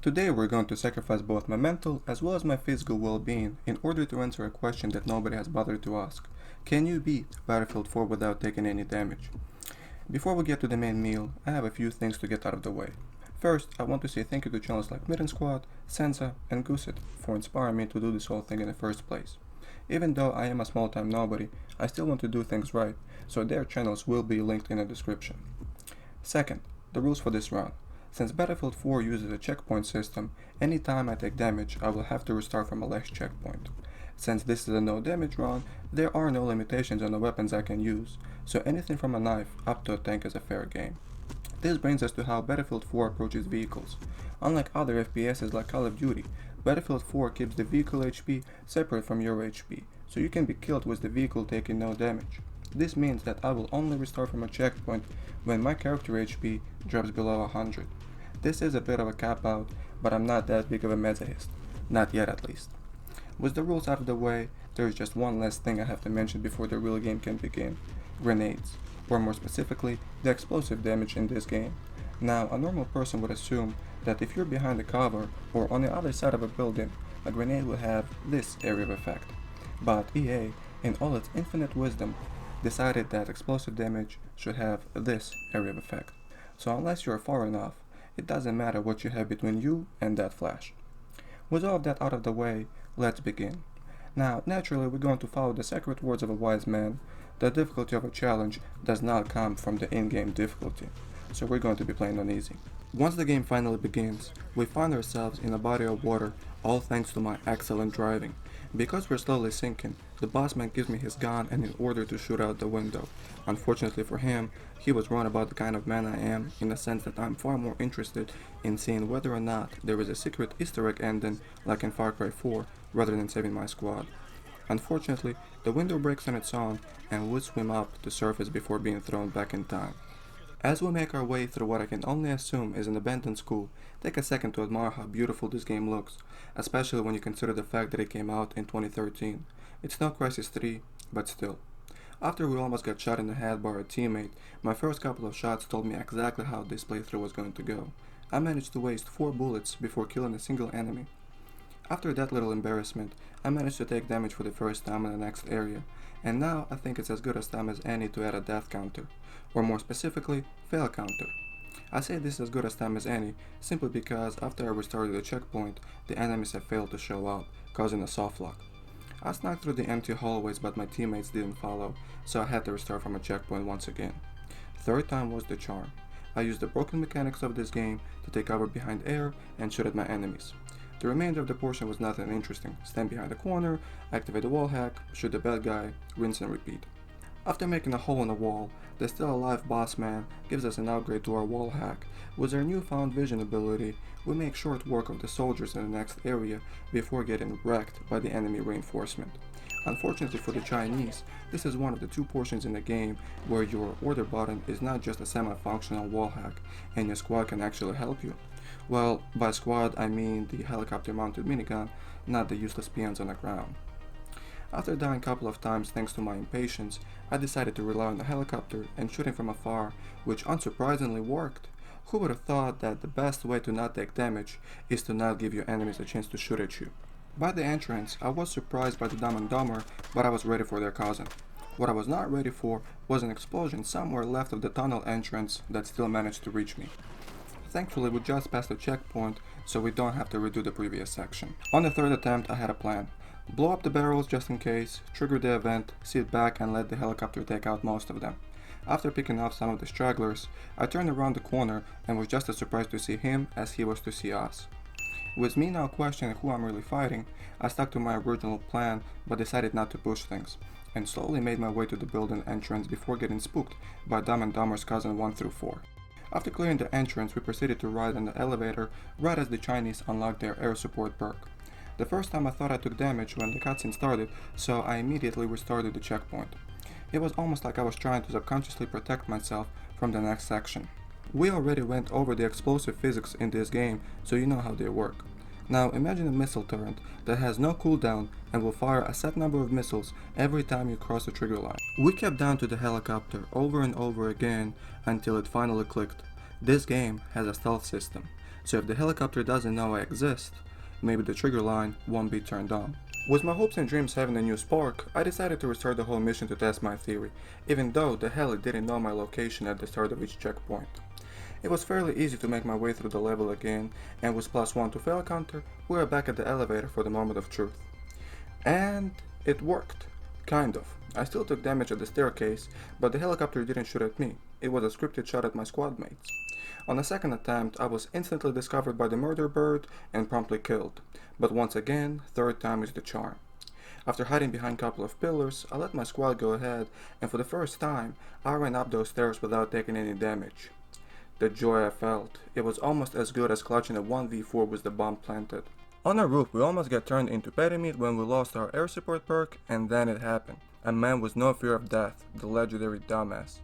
Today we're going to sacrifice both my mental as well as my physical well-being in order to answer a question that nobody has bothered to ask. Can you beat Battlefield 4 without taking any damage? Before we get to the main meal, I have a few things to get out of the way. First, I want to say thank you to channels like Midden Squad, Senza, and Goosit for inspiring me to do this whole thing in the first place. Even though I am a small-time nobody, I still want to do things right, so their channels will be linked in the description. Second, the rules for this round. Since Battlefield 4 uses a checkpoint system, anytime I take damage I will have to restart from a last checkpoint. Since this is a no damage round, there are no limitations on the weapons I can use, so anything from a knife up to a tank is a fair game. This brings us to how Battlefield 4 approaches vehicles. Unlike other FPSs like Call of Duty, Battlefield 4 keeps the vehicle HP separate from your HP, so you can be killed with the vehicle taking no damage. This means that I will only restart from a checkpoint when my character HP drops below 100. This is a bit of a cop-out, but I'm not that big of a masochist. Not yet at least. With the rules out of the way, there is just one last thing I have to mention before the real game can begin. Grenades, or more specifically, the explosive damage in this game. Now, a normal person would assume that if you're behind a cover or on the other side of a building, a grenade will have this area of effect. But EA, in all its infinite wisdom, decided that explosive damage should have this area of effect. So unless you're far enough, it doesn't matter what you have between you and that flash. With all of that out of the way, let's begin. Now, naturally, we're going to follow the sacred words of a wise man. The difficulty of a challenge does not come from the in-game difficulty, so we're going to be playing on easy. Once the game finally begins, we find ourselves in a body of water, all thanks to my excellent driving. Because we're slowly sinking, the boss man gives me his gun and in order to shoot out the window. Unfortunately for him, he was wrong about the kind of man I am, in the sense that I'm far more interested in seeing whether or not there is a secret Easter egg ending like in Far Cry 4, rather than saving my squad. Unfortunately, the window breaks on its own and we swim up to surface before being thrown back in time. As we make our way through what I can only assume is an abandoned school, take a second to admire how beautiful this game looks, especially when you consider the fact that it came out in 2013. It's not Crysis 3, but still. After we almost got shot in the head by our teammate, my first couple of shots told me exactly how this playthrough was going to go. I managed to waste 4 bullets before killing a single enemy. After that little embarrassment, I managed to take damage for the first time in the next area, and now I think it's as good a time as any to add a death counter, or more specifically, fail counter. I say this is as good a time as any, simply because after I restarted the checkpoint, the enemies have failed to show up, causing a soft lock. I snuck through the empty hallways but my teammates didn't follow, so I had to restart from a checkpoint once again. Third time was the charm. I used the broken mechanics of this game to take cover behind air and shoot at my enemies. The remainder of the portion was nothing interesting. Stand behind the corner, activate the wall hack, shoot the bad guy, rinse and repeat. After making a hole in the wall, the still alive boss man gives us an upgrade to our wall hack. With our newfound vision ability, we make short work of the soldiers in the next area before getting wrecked by the enemy reinforcement. Unfortunately for the Chinese, this is one of the 2 portions in the game where your order button is not just a semi-functional wall hack and your squad can actually help you. Well, by squad I mean the helicopter-mounted minigun, not the useless peons on the ground. After dying a couple of times thanks to my impatience, I decided to rely on the helicopter and shooting from afar, which unsurprisingly worked. Who would have thought that the best way to not take damage is to not give your enemies a chance to shoot at you? By the entrance, I was surprised by the Dumb and Dumber, but I was ready for their cousin. What I was not ready for was an explosion somewhere left of the tunnel entrance that still managed to reach me. Thankfully, we just passed the checkpoint, so we don't have to redo the previous section. On the third attempt, I had a plan. Blow up the barrels just in case, trigger the event, sit back and let the helicopter take out most of them. After picking off some of the stragglers, I turned around the corner and was just as surprised to see him as he was to see us. With me now questioning who I'm really fighting, I stuck to my original plan but decided not to push things, and slowly made my way to the building entrance before getting spooked by Dumb and Dumber's cousin 1 through 4. After clearing the entrance, we proceeded to ride in the elevator right as the Chinese unlocked their air support perk. The first time I thought I took damage when the cutscene started, so I immediately restarted the checkpoint. It was almost like I was trying to subconsciously protect myself from the next section. We already went over the explosive physics in this game, so you know how they work. Now imagine a missile turret that has no cooldown and will fire a set number of missiles every time you cross the trigger line. We kept down to the helicopter over and over again until it finally clicked. This game has a stealth system, so if the helicopter doesn't know I exist, maybe the trigger line won't be turned on. With my hopes and dreams having a new spark, I decided to restart the whole mission to test my theory, even though the heli didn't know my location at the start of each checkpoint. It was fairly easy to make my way through the level again, and with +1 to fail counter, we were back at the elevator for the moment of truth. And it worked. Kind of. I still took damage at the staircase, but the helicopter didn't shoot at me. It was a scripted shot at my squad mates. On the second attempt, I was instantly discovered by the murder bird and promptly killed. But once again, third time is the charm. After hiding behind a couple of pillars, I let my squad go ahead, and for the first time, I ran up those stairs without taking any damage. The joy I felt, it was almost as good as clutching a 1v4 with the bomb planted. On our roof, we almost got turned into petty meat when we lost our air support perk, and then it happened. A man with no fear of death, the legendary dumbass.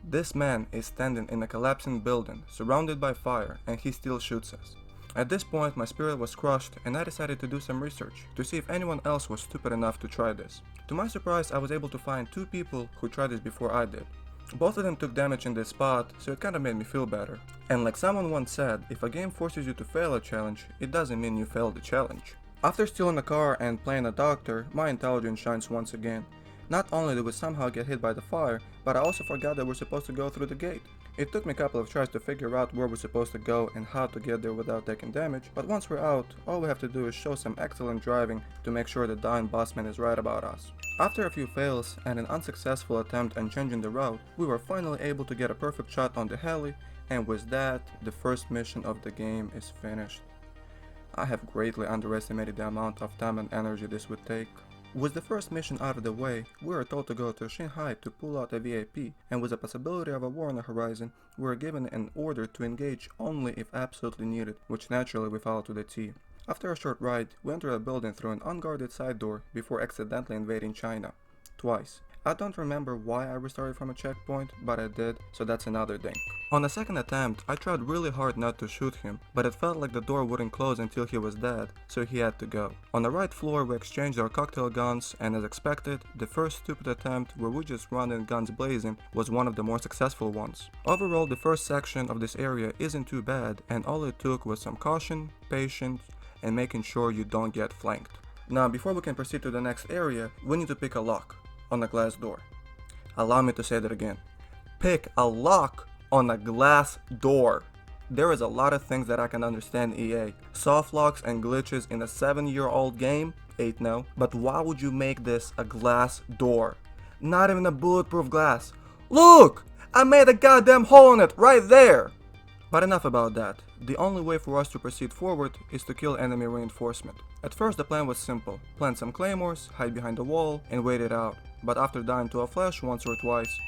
This man is standing in a collapsing building, surrounded by fire, and he still shoots us. At this point, my spirit was crushed, and I decided to do some research, to see if anyone else was stupid enough to try this. To my surprise, I was able to find 2 people who tried this before I did. Both of them took damage in this spot, so it kinda made me feel better. And like someone once said, if a game forces you to fail a challenge, it doesn't mean you failed the challenge. After stealing a car and playing a doctor, my intelligence shines once again. Not only did we somehow get hit by the fire, but I also forgot that we're supposed to go through the gate. It took me a couple of tries to figure out where we're supposed to go and how to get there without taking damage, but once we're out, all we have to do is show some excellent driving to make sure the dying bossman is right about us. After a few fails and an unsuccessful attempt at changing the route, we were finally able to get a perfect shot on the heli, and with that, the first mission of the game is finished. I have greatly underestimated the amount of time and energy this would take. With the first mission out of the way, we were told to go to Shanghai to pull out a VIP, and with the possibility of a war on the horizon, we were given an order to engage only if absolutely needed, which naturally we followed to the T. After a short ride, we entered a building through an unguarded side door before accidentally invading China. Twice. I don't remember why I restarted from a checkpoint, but I did, so that's another thing. On the second attempt, I tried really hard not to shoot him, but it felt like the door wouldn't close until he was dead, so he had to go. On the right floor, we exchanged our cocktail guns, and as expected, the first stupid attempt where we just run in guns blazing was one of the more successful ones. Overall, the first section of this area isn't too bad, and all it took was some caution, patience, and making sure you don't get flanked. Now, before we can proceed to the next area, we need to pick a lock on a glass door. Allow me to say that again. Pick a lock on a glass door. There is a lot of things that I can understand, EA. Soft locks and glitches in a 7-year-old game? 8 no. But why would you make this a glass door? Not even a bulletproof glass. Look! I made a goddamn hole in it right there! But enough about that. The only way for us to proceed forward is to kill enemy reinforcement. At first the plan was simple. Plant some claymores, hide behind the wall, and wait it out. But after dying to a flash once or twice,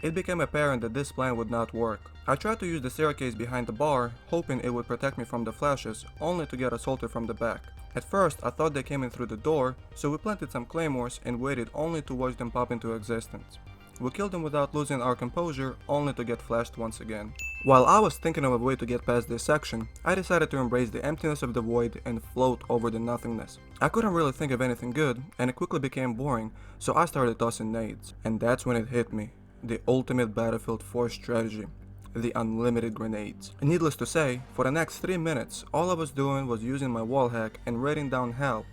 it became apparent that this plan would not work. I tried to use the staircase behind the bar, hoping it would protect me from the flashes, only to get assaulted from the back. At first I thought they came in through the door, so we planted some claymores and waited only to watch them pop into existence. We killed them without losing our composure, only to get flashed once again. While I was thinking of a way to get past this section, I decided to embrace the emptiness of the void and float over the nothingness. I couldn't really think of anything good, and it quickly became boring, so I started tossing nades. And that's when it hit me. The ultimate Battlefield 4 strategy. The unlimited grenades. Needless to say, for the next 3 minutes, all I was doing was using my wall hack and raining down hell.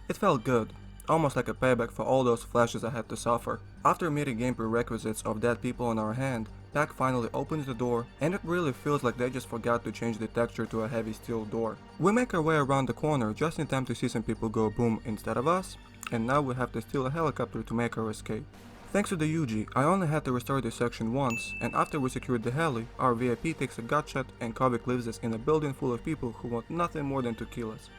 It felt good. Almost like a payback for all those flashes I had to suffer. After meeting game prerequisites of dead people in our hand, Pack finally opens the door, and it really feels like they just forgot to change the texture to a heavy steel door. We make our way around the corner just in time to see some people go boom instead of us, and now we have to steal a helicopter to make our escape. Thanks to the UG, I only had to restart this section once, and after we secured the heli, our VIP takes a gut shot and Kovic leaves us in a building full of people who want nothing more than to kill us.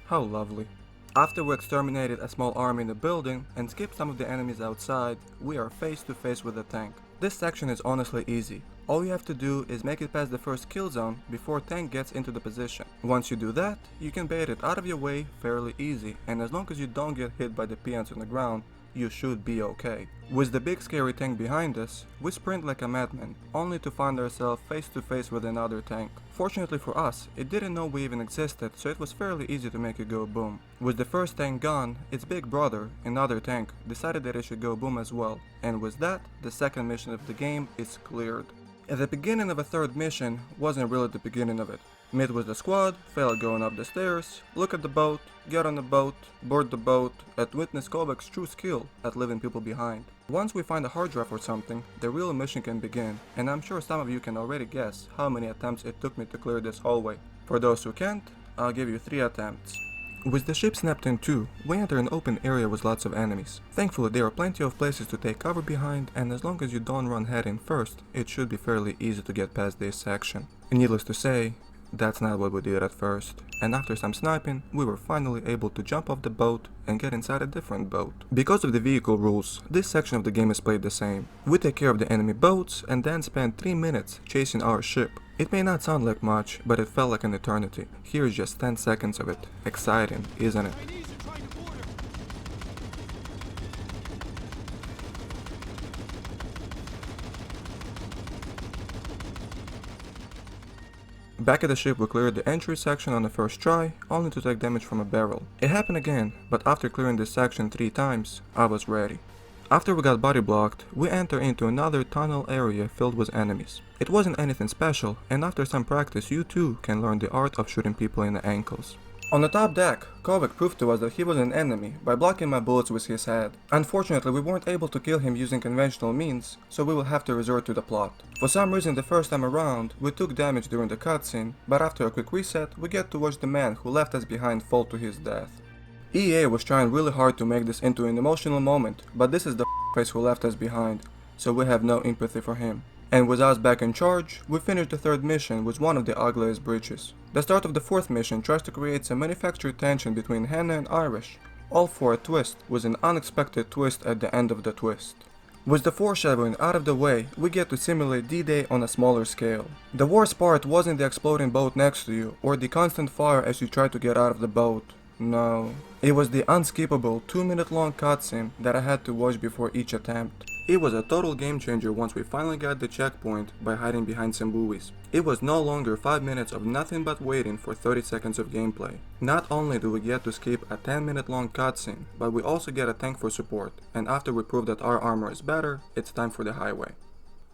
How lovely. After we exterminated a small army in the building and skipped some of the enemies outside, we are face to face with a tank. This section is honestly easy. All you have to do is make it past the first kill zone before tank gets into the position. Once you do that, you can bait it out of your way fairly easy, and as long as you don't get hit by the peons on the ground, you should be okay. With the big scary tank behind us, we sprint like a madman, only to find ourselves face to face with another tank. Fortunately for us, it didn't know we even existed, so it was fairly easy to make it go boom. With the first tank gone, its big brother, another tank, decided that it should go boom as well, and with that, the second mission of the game is cleared. At the beginning of a third mission wasn't really the beginning of it. Meet with the squad, fail going up the stairs, look at the boat, get on the boat, board the boat, and witness Kovac's true skill at leaving people behind. Once we find a hard drive or something, the real mission can begin, and I'm sure some of you can already guess how many attempts it took me to clear this hallway. For those who can't, I'll give you 3 attempts. With the ship snapped in two, we enter an open area with lots of enemies. Thankfully there are plenty of places to take cover behind, and as long as you don't run head in first, it should be fairly easy to get past this section. Needless to say, that's not what we did at first, and after some sniping, we were finally able to jump off the boat and get inside a different boat. Because of the vehicle rules, this section of the game is played the same. We take care of the enemy boats and then spend 3 minutes chasing our ship. It may not sound like much, but it felt like an eternity. Here's just 10 seconds of it. Exciting, isn't it? Back at the ship we cleared the entry section on the first try, only to take damage from a barrel. It happened again, but after clearing this section 3 times, I was ready. After we got body blocked, we enter into another tunnel area filled with enemies. It wasn't anything special, and after some practice you too can learn the art of shooting people in the ankles. On the top deck, Kovac proved to us that he was an enemy by blocking my bullets with his head. Unfortunately, we weren't able to kill him using conventional means, so we will have to resort to the plot. For some reason the first time around, we took damage during the cutscene, but after a quick reset, we get to watch the man who left us behind fall to his death. EA was trying really hard to make this into an emotional moment, but this is the face who left us behind, so we have no empathy for him. And with us back in charge, we finished the 3rd mission with one of the ugliest breaches. The start of the 4th mission tries to create some manufactured tension between Hannah and Irish, all for a twist, with an unexpected twist at the end of the twist. With the foreshadowing out of the way, we get to simulate D-Day on a smaller scale. The worst part wasn't the exploding boat next to you, or the constant fire as you try to get out of the boat. No. It was the unskippable 2-minute long cutscene that I had to watch before each attempt. It was a total game changer once we finally got the checkpoint by hiding behind some buoys. It was no longer 5 minutes of nothing but waiting for 30 seconds of gameplay. Not only do we get to skip a 10-minute long cutscene, but we also get a tank for support, and after we prove that our armor is better, it's time for the highway.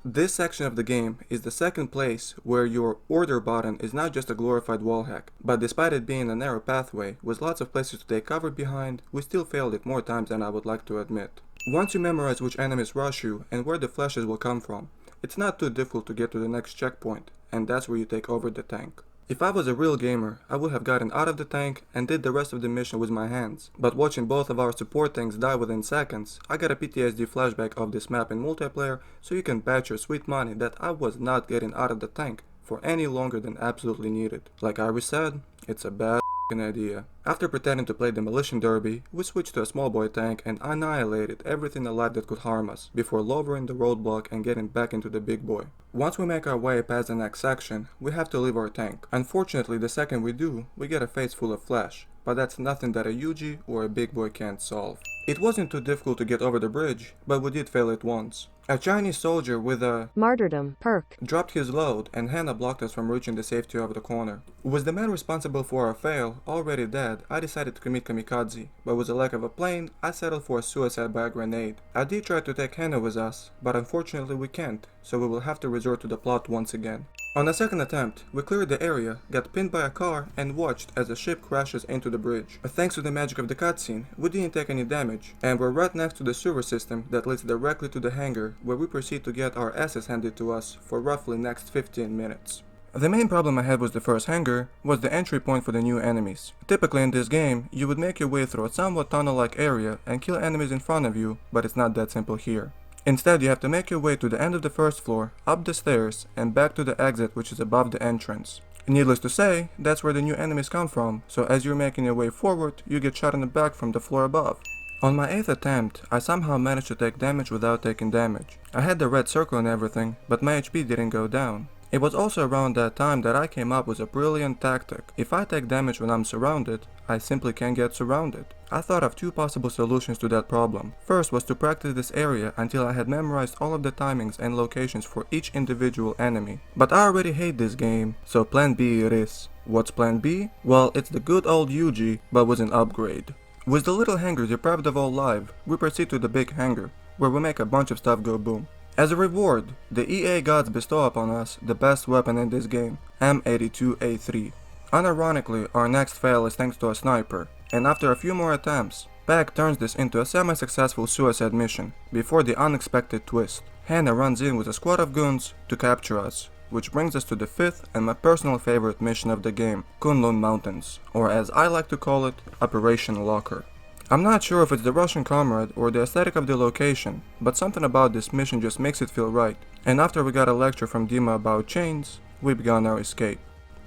This section of the game is the second place where your order button is not just a glorified wallhack, but despite it being a narrow pathway with lots of places to take cover behind, we still failed it more times than I would like to admit. Once you memorize which enemies rush you and where the flashes will come from, it's not too difficult to get to the next checkpoint, and that's where you take over the tank. If I was a real gamer, I would have gotten out of the tank and did the rest of the mission with my hands, but watching both of our support tanks die within seconds, I got a PTSD flashback of this map in multiplayer, so you can bet your sweet money that I was not getting out of the tank for any longer than absolutely needed. Like Iris said, it's a bad idea. After pretending to play Demolition Derby, we switched to a small boy tank and annihilated everything alive that could harm us, before lowering the roadblock and getting back into the big boy. Once we make our way past the next section, we have to leave our tank. Unfortunately, the second we do, we get a face full of flesh, but that's nothing that a UG or a big boy can't solve. It wasn't too difficult to get over the bridge, but we did fail it once. A Chinese soldier with a martyrdom perk dropped his load, and Hannah blocked us from reaching the safety of the corner. With the man responsible for our fail already dead, I decided to commit kamikaze, but with the lack of a plane, I settled for a suicide by a grenade. I did try to take Hannah with us, but unfortunately we can't, so we will have to resort to the plot once again. On the second attempt, we cleared the area, got pinned by a car, and watched as the ship crashes into the bridge. But thanks to the magic of the cutscene, we didn't take any damage, and we're right next to the sewer system that leads directly to the hangar, where we proceed to get our asses handed to us for roughly next 15 minutes. The main problem I had with the first hangar was the entry point for the new enemies. Typically in this game, you would make your way through a somewhat tunnel-like area and kill enemies in front of you, but it's not that simple here. Instead, you have to make your way to the end of the first floor, up the stairs, and back to the exit which is above the entrance. Needless to say, that's where the new enemies come from, so as you're making your way forward, you get shot in the back from the floor above. On my 8th attempt, I somehow managed to take damage without taking damage. I had the red circle and everything, but my HP didn't go down. It was also around that time that I came up with a brilliant tactic. If I take damage when I'm surrounded, I simply can't get surrounded. I thought of 2 possible solutions to that problem. First was to practice this area until I had memorized all of the timings and locations for each individual enemy. But I already hate this game, so plan B it is. What's plan B? Well, it's the good old UG, but with an upgrade. With the little hangar deprived of all life, we proceed to the big hangar, where we make a bunch of stuff go boom. As a reward, the EA gods bestow upon us the best weapon in this game, M82A3. Unironically, our next fail is thanks to a sniper, and after a few more attempts, Back turns this into a semi-successful suicide mission, before the unexpected twist. Hannah runs in with a squad of goons to capture us, which brings us to the 5th and my personal favorite mission of the game, Kunlun Mountains, or as I like to call it, Operation Locker. I'm not sure if it's the Russian comrade or the aesthetic of the location, but something about this mission just makes it feel right, and after we got a lecture from Dima about chains, we began our escape.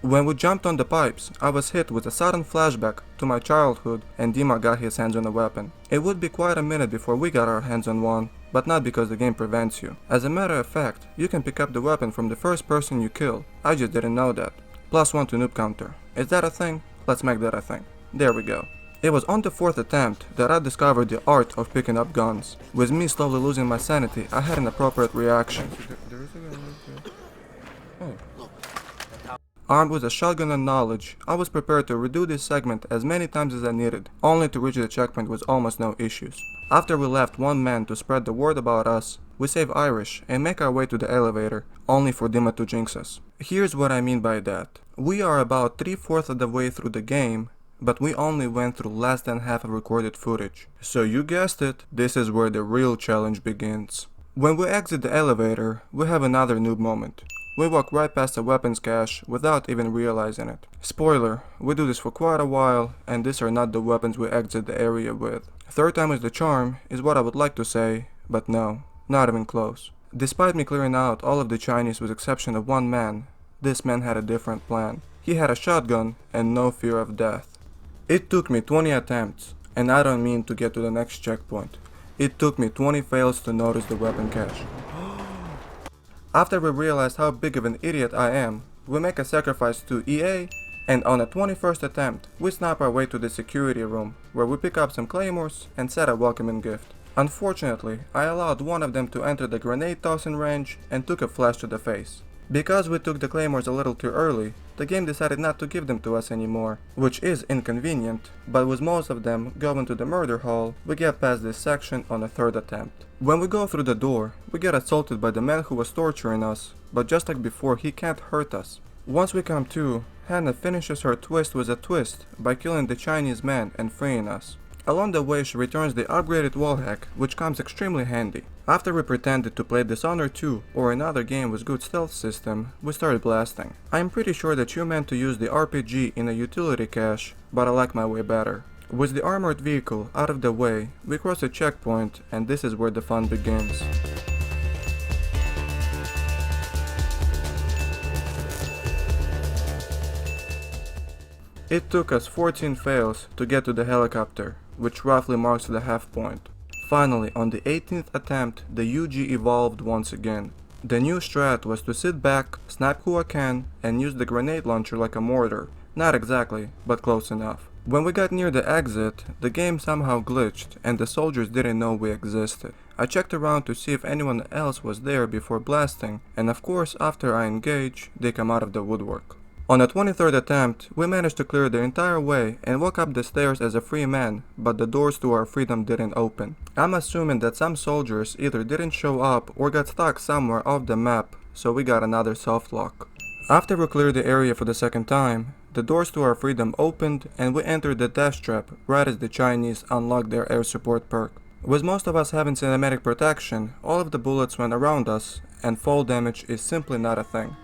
When we jumped on the pipes, I was hit with a sudden flashback to my childhood and Dima got his hands on a weapon. It would be quite a minute before we got our hands on one, but not because the game prevents you. As a matter of fact, you can pick up the weapon from the first person you kill. I just didn't know that. +1 to noob counter. Is that a thing? Let's make that a thing. There we go. It was on the 4th attempt that I discovered the art of picking up guns. With me slowly losing my sanity, I had an appropriate reaction. Armed with a shotgun and knowledge, I was prepared to redo this segment as many times as I needed, only to reach the checkpoint with almost no issues. After we left one man to spread the word about us, we save Irish and make our way to the elevator, only for Dima to jinx us. Here's what I mean by that. We are about 3/4 of the way through the game, but we only went through less than half of recorded footage. So you guessed it, this is where the real challenge begins. When we exit the elevator, we have another noob moment. We walk right past the weapons cache without even realizing it. Spoiler, we do this for quite a while, and these are not the weapons we exit the area with. Third time is the charm, is what I would like to say, but no, not even close. Despite me clearing out all of the Chinese with exception of one man, this man had a different plan. He had a shotgun and no fear of death. It took me 20 attempts, and I don't mean to get to the next checkpoint. It took me 20 fails to notice the weapon cache. After we realized how big of an idiot I am, we make a sacrifice to EA, and on the 21st attempt, we snipe our way to the security room, where we pick up some claymores and set a welcoming gift. Unfortunately, I allowed one of them to enter the grenade tossing range and took a flash to the face. Because we took the claymores a little too early, the game decided not to give them to us anymore, which is inconvenient, but with most of them going to the murder hall, we get past this section on the 3rd attempt. When we go through the door, we get assaulted by the man who was torturing us, but just like before, he can't hurt us. Once we come to, Hannah finishes her twist with a twist by killing the Chinese man and freeing us. Along the way, she returns the upgraded wallhack, which comes extremely handy. After we pretended to play Dishonored 2 or another game with good stealth system, we started blasting. I am pretty sure that you meant to use the RPG in a utility cache, but I like my way better. With the armored vehicle out of the way, we cross a checkpoint, and this is where the fun begins. It took us 14 fails to get to the helicopter, which roughly marks the half point. Finally, on the 18th attempt, the UG evolved once again. The new strat was to sit back, snipe who I can, and use the grenade launcher like a mortar. Not exactly, but close enough. When we got near the exit, the game somehow glitched and the soldiers didn't know we existed. I checked around to see if anyone else was there before blasting, and of course after I engage, they come out of the woodwork. On the 23rd attempt, we managed to clear the entire way and walk up the stairs as a free man, but the doors to our freedom didn't open. I'm assuming that some soldiers either didn't show up or got stuck somewhere off the map, so we got another soft lock. After we cleared the area for the second time, the doors to our freedom opened and we entered the death trap right as the Chinese unlocked their air support perk. With most of us having cinematic protection, all of the bullets went around us and fall damage is simply not a thing.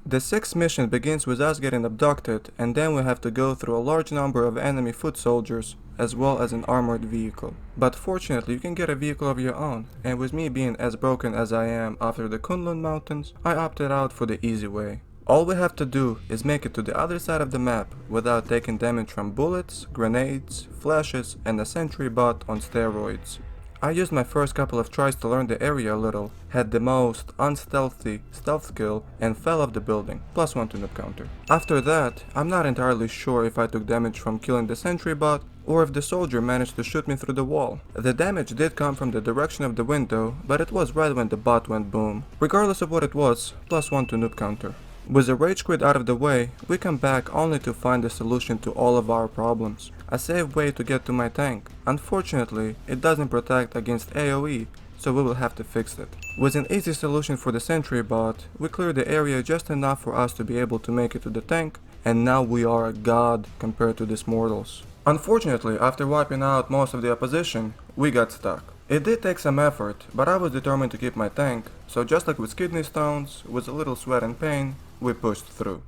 The 6th mission begins with us getting abducted, and then we have to go through a large number of enemy foot soldiers, as well as an armored vehicle. But fortunately you can get a vehicle of your own, and with me being as broken as I am after the Kunlun Mountains, I opted out for the easy way. All we have to do is make it to the other side of the map without taking damage from bullets, grenades, flashes, and a sentry bot on steroids. I used my first couple of tries to learn the area a little, had the most unstealthy stealth skill, and fell off the building, +1 to noob counter. After that, I'm not entirely sure if I took damage from killing the sentry bot, or if the soldier managed to shoot me through the wall. The damage did come from the direction of the window, but it was right when the bot went boom. Regardless of what it was, +1 to noob counter. With the rage quit out of the way, we come back only to find the solution to all of our problems. A safe way to get to my tank. Unfortunately, it doesn't protect against AoE, so we will have to fix it. With an easy solution for the sentry bot, we cleared the area just enough for us to be able to make it to the tank, and now we are a god compared to these mortals. Unfortunately, after wiping out most of the opposition, we got stuck. It did take some effort, but I was determined to keep my tank, so just like with kidney stones, with a little sweat and pain, we pushed through.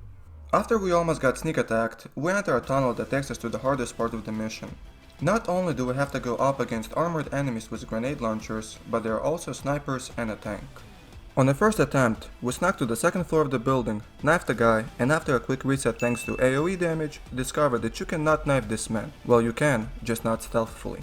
After we almost got sneak attacked, we enter a tunnel that takes us to the hardest part of the mission. Not only do we have to go up against armored enemies with grenade launchers, but there are also snipers and a tank. On the first attempt, we snuck to the second floor of the building, knifed the guy, and after a quick reset thanks to AoE damage, discovered that you cannot knife this man. Well, you can, just not stealthily.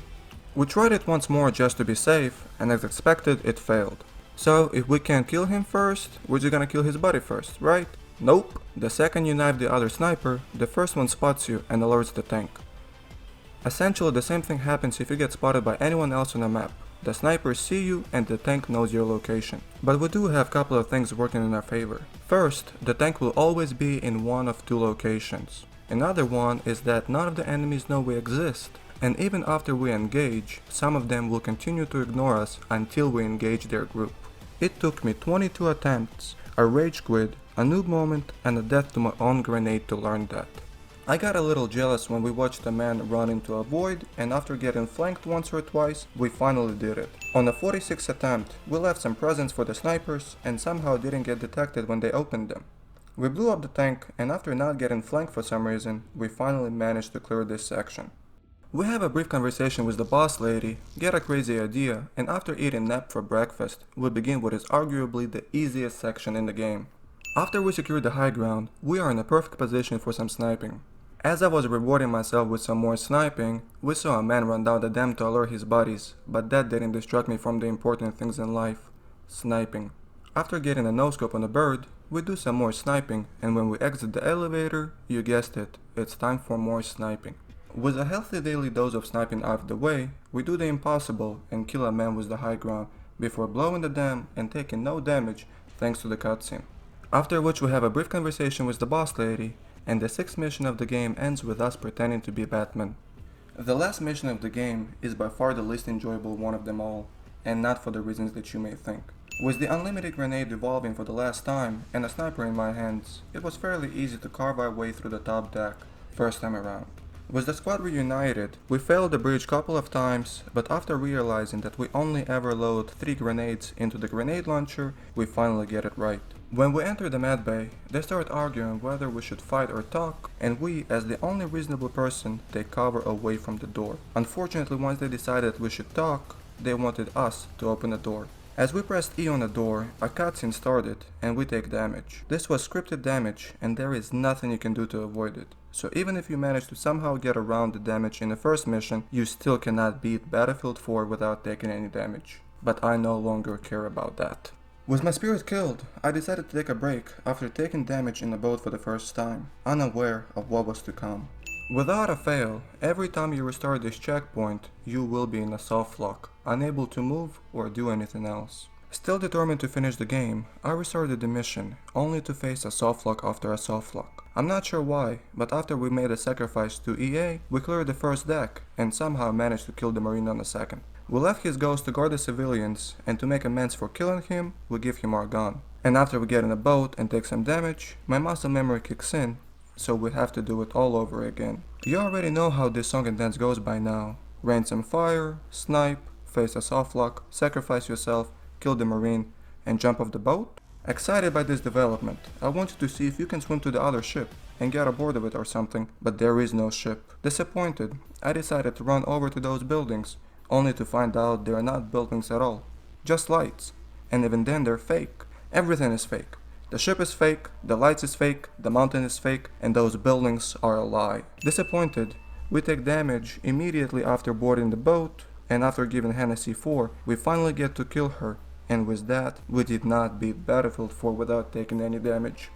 We tried it once more just to be safe, and as expected, it failed. So, if we can't kill him first, we're just gonna kill his body first, right? Nope. The second you knife the other sniper, the first one spots you and alerts the tank. Essentially, the same thing happens if you get spotted by anyone else on the map. The snipers see you and the tank knows your location. But we do have a couple of things working in our favor. First, the tank will always be in one of two locations. Another one is that none of the enemies know we exist, and even after we engage, some of them will continue to ignore us until we engage their group. It took me 22 attempts, a rage quit, a noob moment, and a death to my own grenade to learn that. I got a little jealous when we watched a man run into a void, and after getting flanked once or twice, we finally did it. On the 46th attempt, we left some presents for the snipers and somehow didn't get detected when they opened them. We blew up the tank, and after not getting flanked for some reason, we finally managed to clear this section. We have a brief conversation with the boss lady, get a crazy idea, and after eating nap for breakfast, we begin what is arguably the easiest section in the game. After we secure the high ground, we are in a perfect position for some sniping. As I was rewarding myself with some more sniping, we saw a man run down the dam to alert his buddies, but that didn't distract me from the important things in life: sniping. After getting a no-scope on a bird, we do some more sniping, and when we exit the elevator, you guessed it, it's time for more sniping. With a healthy daily dose of sniping out of the way, we do the impossible and kill a man with the high ground before blowing the dam and taking no damage thanks to the cutscene. After which we have a brief conversation with the boss lady, and the 6th mission of the game ends with us pretending to be Batman. The last mission of the game is by far the least enjoyable one of them all, and not for the reasons that you may think. With the unlimited grenade evolving for the last time and a sniper in my hands, it was fairly easy to carve our way through the top deck, first time around. With the squad reunited, we failed the bridge couple of times, but after realizing that we only ever load 3 grenades into the grenade launcher, we finally get it right. When we enter the med bay, they start arguing whether we should fight or talk, and we, as the only reasonable person, take cover away from the door. Unfortunately, once they decided we should talk, they wanted us to open the door. As we pressed E on the door, a cutscene started, and we take damage. This was scripted damage, and there is nothing you can do to avoid it. So even if you manage to somehow get around the damage in the first mission, you still cannot beat Battlefield 4 without taking any damage. But I no longer care about that. With my spirit killed, I decided to take a break after taking damage in the boat for the first time, unaware of what was to come. Without a fail, every time you restart this checkpoint, you will be in a soft lock, unable to move or do anything else. Still determined to finish the game, I restarted the mission, only to face a soft lock after a soft lock. I'm not sure why, but after we made a sacrifice to EA, we cleared the first deck, and somehow managed to kill the Marine on the second. We left his ghost to guard the civilians, and to make amends for killing him, we give him our gun. And after we get in a boat and take some damage, my muscle memory kicks in, so we have to do it all over again. You already know how this song and dance goes by now. Rain some fire, snipe, face a soft lock, sacrifice yourself, kill the Marine, and jump off the boat? Excited by this development, I wanted to see if you can swim to the other ship and get aboard of it or something, but there is no ship. Disappointed, I decided to run over to those buildings, only to find out they are not buildings at all, just lights, and even then they're fake. Everything is fake. The ship is fake, the lights is fake, the mountain is fake, and those buildings are a lie. Disappointed, we take damage immediately after boarding the boat, and after giving Hannah C4, we finally get to kill her, and with that, we did not beat Battlefield 4 without taking any damage.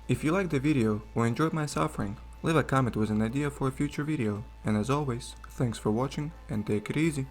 If you liked the video or enjoyed my suffering, leave a comment with an idea for a future video, and as always, thanks for watching and take it easy.